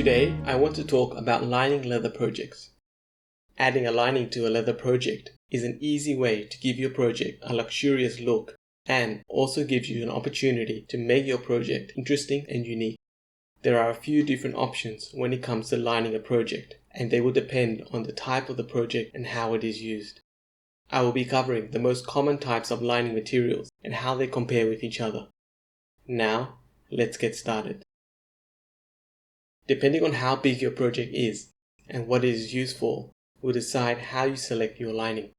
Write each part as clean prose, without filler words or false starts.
Today, I want to talk about lining leather projects. Adding a lining to a leather project is an easy way to give your project a luxurious look and also gives you an opportunity to make your project interesting and unique. There are a few different options when it comes to lining a project, and they will depend on the type of the project and how it is used. I will be covering the most common types of lining materials and how they compare with each other. Now, let's get started. Depending on how big your project is and what it is used for, will decide how you select your lining.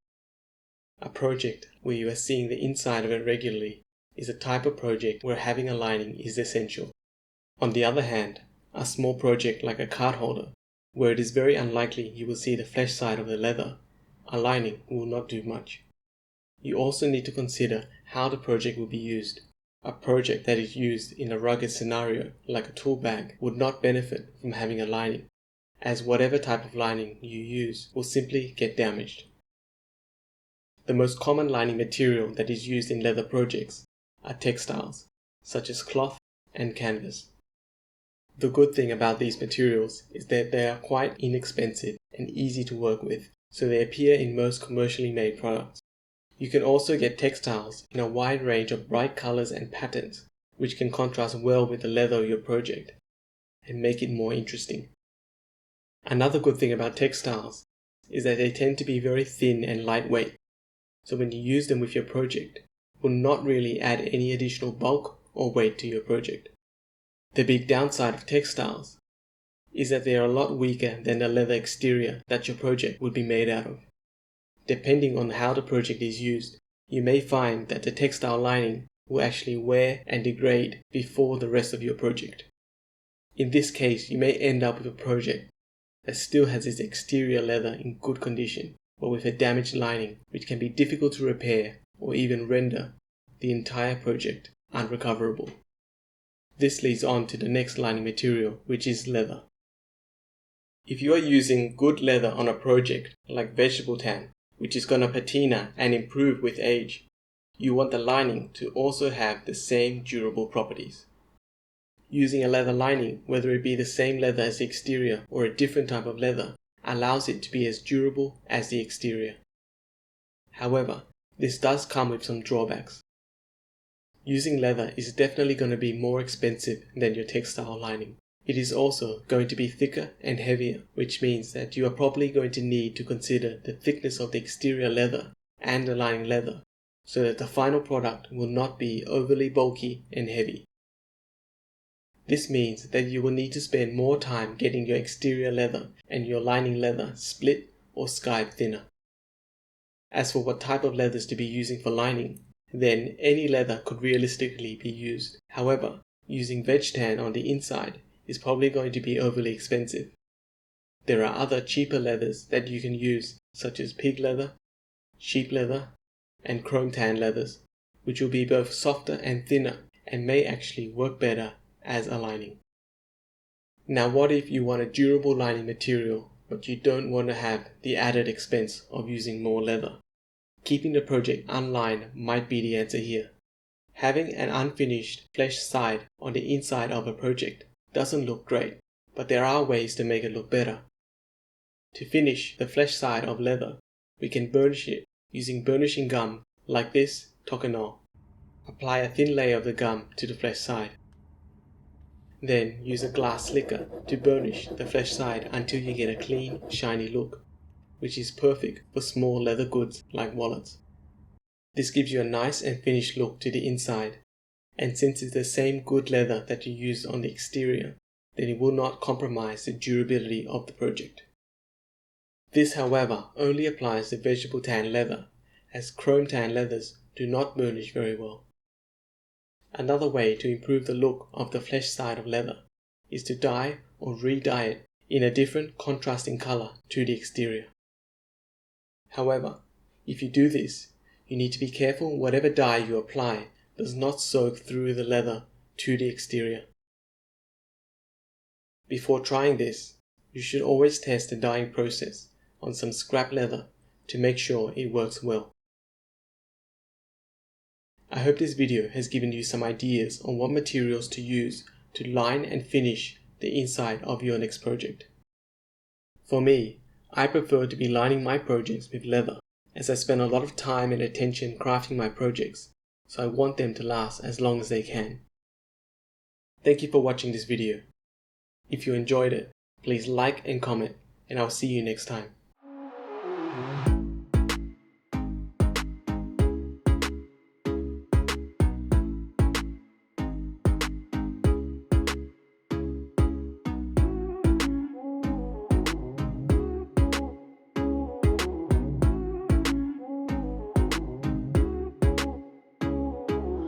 A project where you are seeing the inside of it regularly is a type of project where having a lining is essential. On the other hand, a small project like a card holder, where it is very unlikely you will see the flesh side of the leather, a lining will not do much. You also need to consider how the project will be used. A project that is used in a rugged scenario, like a tool bag, would not benefit from having a lining, as whatever type of lining you use will simply get damaged. The most common lining material that is used in leather projects are textiles, such as cloth and canvas. The good thing about these materials is that they are quite inexpensive and easy to work with, so they appear in most commercially made products. You can also get textiles in a wide range of bright colors and patterns, which can contrast well with the leather of your project and make it more interesting. Another good thing about textiles is that they tend to be very thin and lightweight, so when you use them with your project, will not really add any additional bulk or weight to your project. The big downside of textiles is that they are a lot weaker than the leather exterior that your project would be made out of. Depending on how the project is used, you may find that the textile lining will actually wear and degrade before the rest of your project. In this case, you may end up with a project that still has its exterior leather in good condition, but with a damaged lining which can be difficult to repair or even render the entire project unrecoverable. This leads on to the next lining material, which is leather. If you are using good leather on a project like vegetable tan, which is gonna patina and improve with age, you want the lining to also have the same durable properties. Using a leather lining, whether it be the same leather as the exterior or a different type of leather, allows it to be as durable as the exterior. However, this does come with some drawbacks. Using leather is definitely going to be more expensive than your textile lining. It is also going to be thicker and heavier, which means that you are probably going to need to consider the thickness of the exterior leather and the lining leather, so that the final product will not be overly bulky and heavy. This means that you will need to spend more time getting your exterior leather and your lining leather split or skived thinner. As for what type of leathers to be using for lining, then any leather could realistically be used. However, using veg tan on the inside is probably going to be overly expensive. There are other cheaper leathers that you can use, such as pig leather, sheep leather, and chrome tan leathers, which will be both softer and thinner and may actually work better as a lining. Now, what if you want a durable lining material, but you don't want to have the added expense of using more leather? Keeping the project unlined might be the answer here. Having an unfinished flesh side on the inside of a project doesn't look great, but there are ways to make it look better. To finish the flesh side of leather, we can burnish it using burnishing gum like this Tokonol. Apply a thin layer of the gum to the flesh side. Then use a glass slicker to burnish the flesh side until you get a clean, shiny look, which is perfect for small leather goods like wallets. This gives you a nice and finished look to the inside, and since it's the same good leather that you used on the exterior, then it will not compromise the durability of the project. This, however, only applies to vegetable tan leather, as chrome tan leathers do not burnish very well. Another way to improve the look of the flesh side of leather is to dye or re-dye it in a different contrasting color to the exterior. However, if you do this, you need to be careful whatever dye you apply does not soak through the leather to the exterior. Before trying this, you should always test the dyeing process on some scrap leather to make sure it works well. I hope this video has given you some ideas on what materials to use to line and finish the inside of your next project. For me, I prefer to be lining my projects with leather, as I spend a lot of time and attention crafting my projects, so I want them to last as long as they can. Thank you for watching this video. If you enjoyed it, please like and comment, and I'll see you next time.